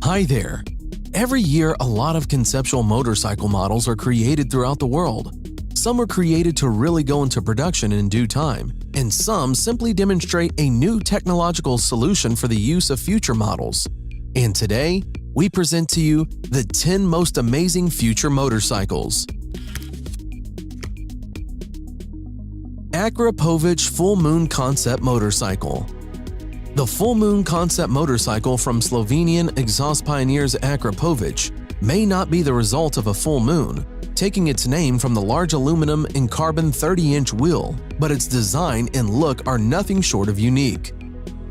Hi there! Every year, a lot of conceptual motorcycle models are created throughout the world. Some are created to really go into production in due time, and some simply demonstrate a new technological solution for the use of future models. And today, we present to you the 10 most amazing future motorcycles. Akrapovic Full Moon Concept Motorcycle. The Full Moon Concept motorcycle from Slovenian exhaust pioneers Akrapovic may not be the result of a full moon, taking its name from the large aluminum and carbon 30-inch wheel, but its design and look are nothing short of unique.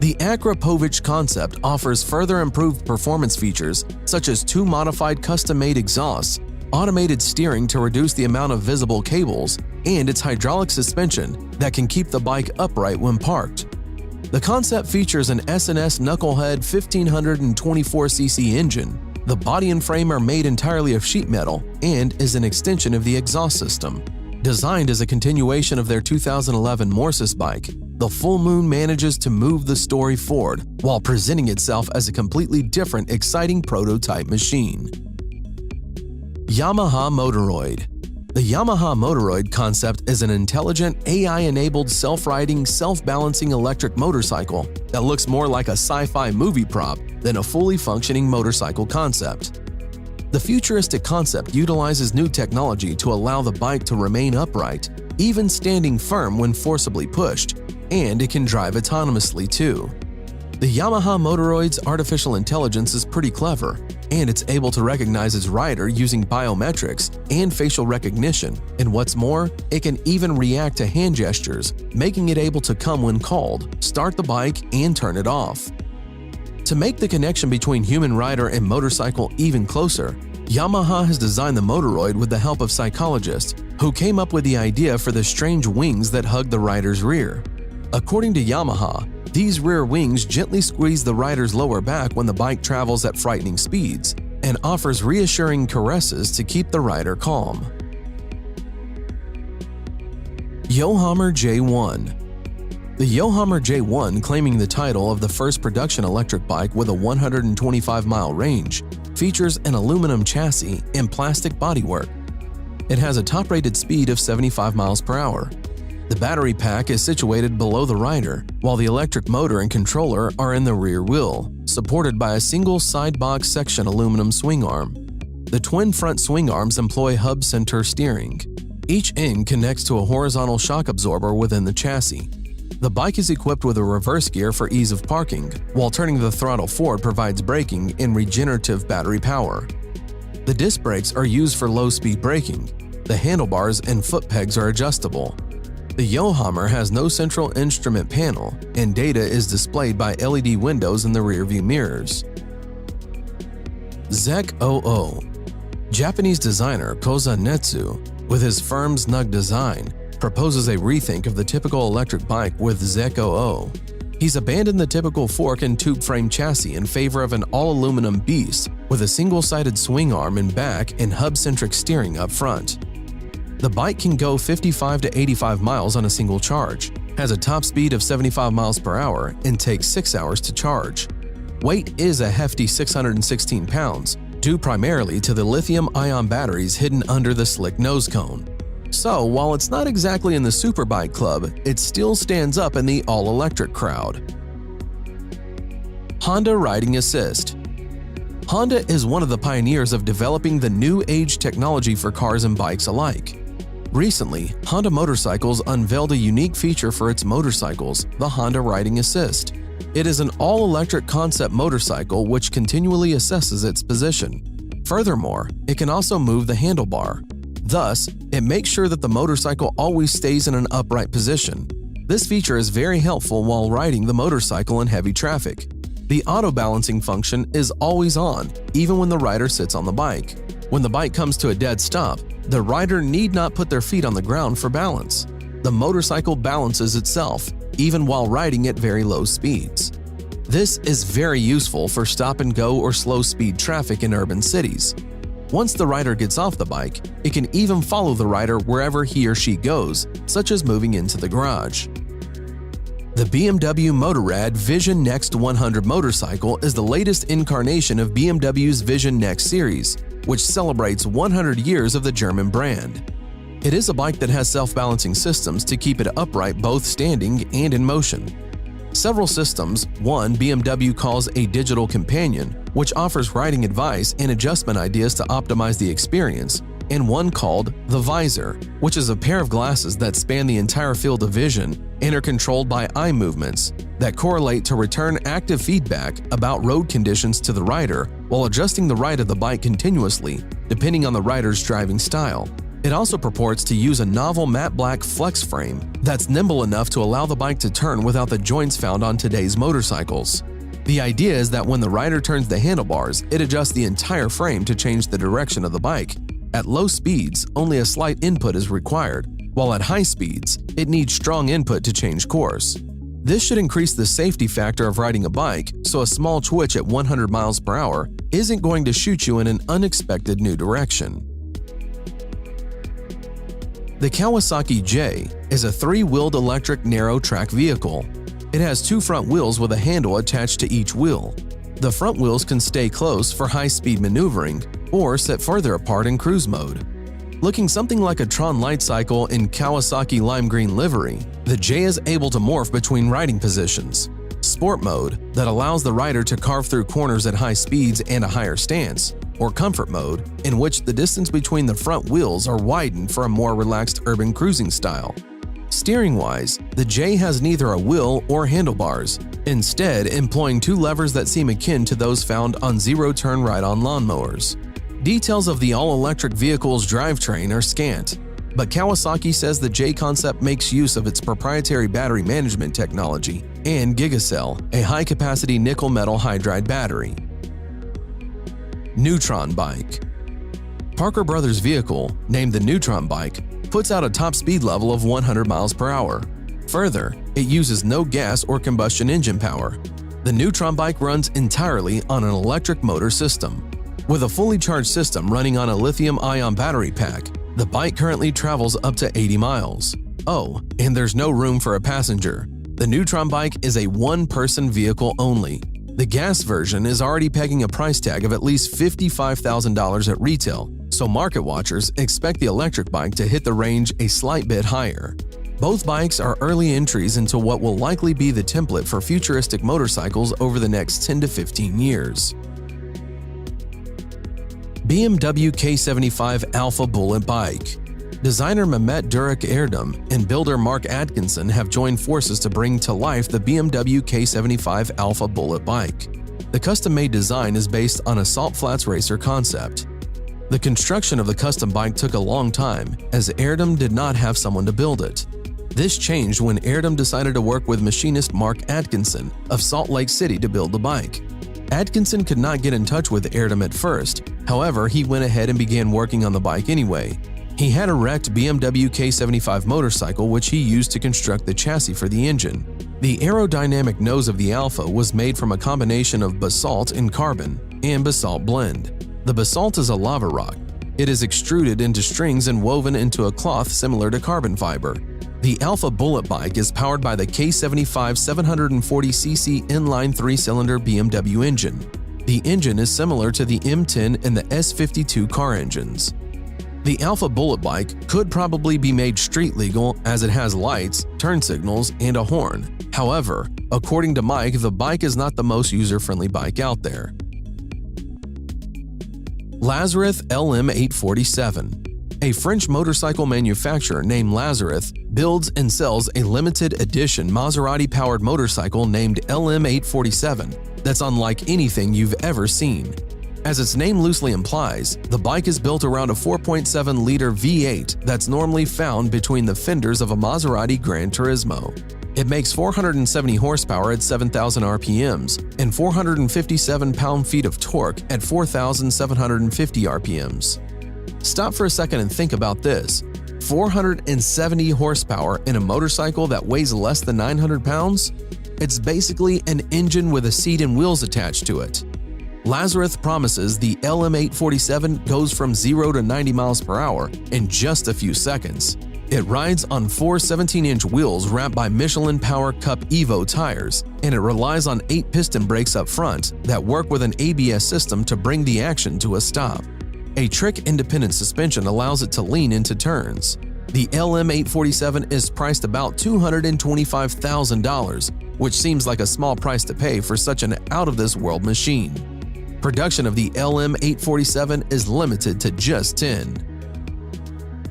The Akrapovic concept offers further improved performance features such as 2 modified custom-made exhausts, automated steering to reduce the amount of visible cables, and its hydraulic suspension that can keep the bike upright when parked. The concept features an S&S Knucklehead 1524cc engine. The body and frame are made entirely of sheet metal and is an extension of the exhaust system. Designed as a continuation of their 2011 Morsis bike, the Full Moon manages to move the story forward while presenting itself as a completely different, exciting prototype machine. Yamaha Motoroid. The Yamaha Motoroid concept is an intelligent, AI-enabled, self-riding, self-balancing electric motorcycle that looks more like a sci-fi movie prop than a fully functioning motorcycle concept. The futuristic concept utilizes new technology to allow the bike to remain upright, even standing firm when forcibly pushed, and it can drive autonomously too. The Yamaha Motoroid's artificial intelligence is pretty clever, and it's able to recognize its rider using biometrics and facial recognition, and what's more, it can even react to hand gestures, making it able to come when called, start the bike, and turn it off. To make the connection between human rider and motorcycle even closer, Yamaha has designed the Motoroid with the help of psychologists who came up with the idea for the strange wings that hug the rider's rear. According to Yamaha, these rear wings gently squeeze the rider's lower back when the bike travels at frightening speeds and offers reassuring caresses to keep the rider calm. Yohammer J1. The Yohammer J1, claiming the title of the first production electric bike with a 125-mile range, features an aluminum chassis and plastic bodywork. It has a top-rated speed of 75 miles per hour. The battery pack is situated below the rider, while the electric motor and controller are in the rear wheel, supported by a single side box section aluminum swing arm. The twin front swing arms employ hub center steering. Each end connects to a horizontal shock absorber within the chassis. The bike is equipped with a reverse gear for ease of parking, while turning the throttle forward provides braking and regenerative battery power. The disc brakes are used for low-speed braking. The handlebars and foot pegs are adjustable. The Yohammer has no central instrument panel, and data is displayed by LED windows in the rearview mirrors. ZEC 00. Japanese designer Koza Netsu, with his firm Snug design, proposes a rethink of the typical electric bike with ZEC 00. He's abandoned the typical fork and tube frame chassis in favor of an all-aluminum beast with a single-sided swing arm in back and hub-centric steering up front. The bike can go 55 to 85 miles on a single charge, has a top speed of 75 miles per hour, and takes 6 hours to charge. Weight is a hefty 616 pounds, due primarily to the lithium-ion batteries hidden under the slick nose cone. So, while it's not exactly in the superbike club, it still stands up in the all-electric crowd. Honda Riding Assist. Honda is one of the pioneers of developing the new age technology for cars and bikes alike. Recently, Honda Motorcycles unveiled a unique feature for its motorcycles, the Honda Riding Assist. It is an all-electric concept motorcycle which continually assesses its position. Furthermore, it can also move the handlebar. Thus, it makes sure that the motorcycle always stays in an upright position. This feature is very helpful while riding the motorcycle in heavy traffic. The auto-balancing function is always on, even when the rider sits on the bike. When the bike comes to a dead stop, the rider need not put their feet on the ground for balance. The motorcycle balances itself, even while riding at very low speeds. This is very useful for stop-and-go or slow-speed traffic in urban cities. Once the rider gets off the bike, it can even follow the rider wherever he or she goes, such as moving into the garage. The BMW Motorrad Vision Next 100 motorcycle is the latest incarnation of BMW's Vision Next series, which celebrates 100 years of the German brand. It is a bike that has self-balancing systems to keep it upright both standing and in motion. Several systems, one BMW calls a digital companion, which offers riding advice and adjustment ideas to optimize the experience, and one called the Visor, which is a pair of glasses that span the entire field of vision and are controlled by eye movements that correlate to return active feedback about road conditions to the rider while adjusting the ride of the bike continuously, depending on the rider's driving style. It also purports to use a novel matte black flex frame that's nimble enough to allow the bike to turn without the joints found on today's motorcycles. The idea is that when the rider turns the handlebars, it adjusts the entire frame to change the direction of the bike. At low speeds, only a slight input is required, while at high speeds, it needs strong input to change course. This should increase the safety factor of riding a bike, so a small twitch at 100 miles per hour isn't going to shoot you in an unexpected new direction. The Kawasaki J is a three-wheeled electric narrow-track vehicle. It has two front wheels with a handle attached to each wheel. The front wheels can stay close for high-speed maneuvering or set further apart in cruise mode. Looking something like a Tron light cycle in Kawasaki lime green livery, the J is able to morph between riding positions. Sport mode, that allows the rider to carve through corners at high speeds and a higher stance, or comfort mode, in which the distance between the front wheels are widened for a more relaxed urban cruising style. Steering-wise, the J has neither a wheel or handlebars, instead employing two levers that seem akin to those found on zero-turn ride-on lawnmowers. Details of the all-electric vehicle's drivetrain are scant, but Kawasaki says the J concept makes use of its proprietary battery management technology and Gigacell, a high-capacity nickel-metal hydride battery. Neutron Bike. Parker Brothers' vehicle, named the Neutron Bike, puts out a top speed level of 100 miles per hour. Further, it uses no gas or combustion engine power. The Neutron Bike runs entirely on an electric motor system. With a fully charged system running on a lithium-ion battery pack, the bike currently travels up to 80 miles. Oh, and there's no room for a passenger. The Neutron Bike is a one-person vehicle only. The gas version is already pegging a price tag of at least $55,000 at retail, so market watchers expect the electric bike to hit the range a slight bit higher. Both bikes are early entries into what will likely be the template for futuristic motorcycles over the next 10 to 15 years. BMW K75 Alpha Bullet Bike. Designer Mehmet Durek Erdem and builder Mark Atkinson have joined forces to bring to life the BMW K75 Alpha Bullet Bike. The custom-made design is based on a Salt Flats Racer concept. The construction of the custom bike took a long time, as Erdem did not have someone to build it. This changed when Erdem decided to work with machinist Mark Atkinson of Salt Lake City to build the bike. Atkinson could not get in touch with Erdem at first, however, he went ahead and began working on the bike anyway. He had a wrecked BMW K75 motorcycle which he used to construct the chassis for the engine. The aerodynamic nose of the Alpha was made from a combination of basalt and carbon and basalt blend. The basalt is a lava rock. It is extruded into strings and woven into a cloth similar to carbon fiber. The Alpha Bullet Bike is powered by the K75 740cc inline 3-cylinder BMW engine. The engine is similar to the M10 and the S52 car engines. The Alpha Bullet Bike could probably be made street legal as it has lights, turn signals, and a horn. However, according to Mike, the bike is not the most user-friendly bike out there. Lazareth LM847. A French motorcycle manufacturer named Lazareth builds and sells a limited edition Maserati-powered motorcycle named LM847 that's unlike anything you've ever seen. As its name loosely implies, the bike is built around a 4.7-liter V8 that's normally found between the fenders of a Maserati Gran Turismo. It makes 470 horsepower at 7,000 RPMs and 457 pound-feet of torque at 4,750 RPMs. Stop for a second and think about this. 470 horsepower in a motorcycle that weighs less than 900 pounds? It's basically an engine with a seat and wheels attached to it. Lazareth promises the LM847 goes from 0 to 90 miles per hour in just a few seconds. It rides on 4 17-inch wheels wrapped by Michelin Power Cup Evo tires, and it relies on 8 piston brakes up front that work with an ABS system to bring the action to a stop. A trick-independent suspension allows it to lean into turns. The LM847 is priced about $225,000, which seems like a small price to pay for such an out-of-this-world machine. Production of the LM847 is limited to just 10.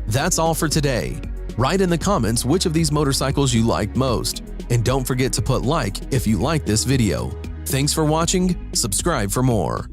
That's all for today. Write in the comments which of these motorcycles you liked most, and don't forget to put like if you like this video. Thanks for watching, subscribe for more.